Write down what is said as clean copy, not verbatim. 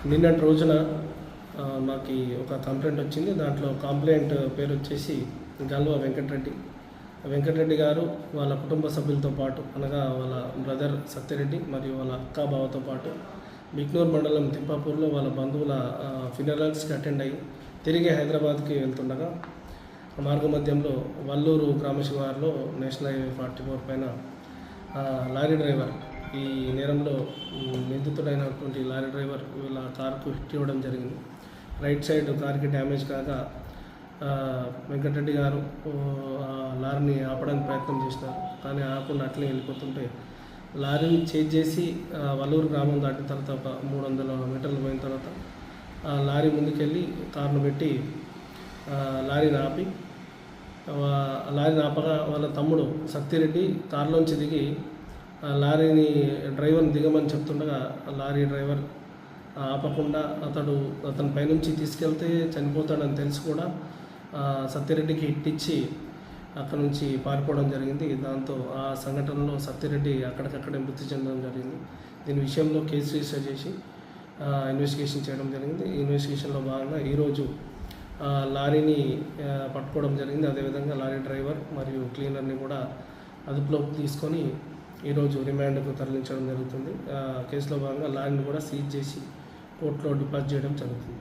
నిన్నటి రోజున మాకు ఒక కంప్లైంట్ వచ్చింది. దాంట్లో కంప్లైంట్ పేరు వచ్చేసి గల్వ వెంకటరెడ్డి గారు వాళ్ళ కుటుంబ సభ్యులతో పాటు, అనగా వాళ్ళ బ్రదర్ సత్యరెడ్డి మరియు వాళ్ళ అక్క బావతో పాటు బిక్నూర్ మండలం తిప్పాపూర్లో వాళ్ళ బంధువుల ఫినరల్స్కి అటెండ్ అయ్యి తిరిగి హైదరాబాద్కి వెళ్తుండగా మార్గ మధ్యంలో వల్లూరు గ్రామశివారులో నేషనల్ హైవే 44 పైన లారీ డ్రైవర్, ఈ నేరంలో నిందితుడైనటువంటి లారీ డ్రైవర్ వీళ్ళ కారుకు హిట్ ఇవ్వడం జరిగింది. రైట్ సైడ్ కారుకి డ్యామేజ్ కాగా వెంకటరెడ్డి గారు లారీని ఆపడానికి ప్రయత్నం చేసినారు. కానీ ఆపకుండా అట్లే వెళ్ళిపోతుంటే లారీని చేజ్ చేసి వల్లూరు గ్రామం దాటిన తర్వాత ఒక 300 మీటర్లు పోయిన తర్వాత లారీ ముందుకెళ్ళి కారును పెట్టి లారీని ఆపగా వాళ్ళ తమ్ముడు సత్యరెడ్డి కారులోంచి దిగి లారీని డ్రైవర్ని దిగమని చెప్తుండగా లారీ డ్రైవర్ ఆపకుండా అతని పైనుంచి తీసుకెళ్తే చనిపోతాడని తెలిసి కూడా సత్యరెడ్డికి హిట్ ఇచ్చి అక్కడ నుంచి పారిపోవడం జరిగింది. దాంతో ఆ సంఘటనలో సత్యరెడ్డి అక్కడికక్కడే మృతి చెందడం జరిగింది. దీని విషయంలో కేసు రిజిస్టర్ చేసి ఇన్వెస్టిగేషన్ చేయడం జరిగింది. ఈ ఇన్వెస్టిగేషన్లో భాగంగా ఈరోజు లారీని పట్టుకోవడం జరిగింది. అదేవిధంగా లారీ డ్రైవర్ మరియు క్లీనర్ని కూడా అదుపులోకి తీసుకొని ఈరోజు రిమాండ్కు తరలించడం జరుగుతుంది. కేసులో భాగంగా లారీని కూడా సీజ్ చేసి కోర్టులో డిపాజిట్ చేయడం జరుగుతుంది.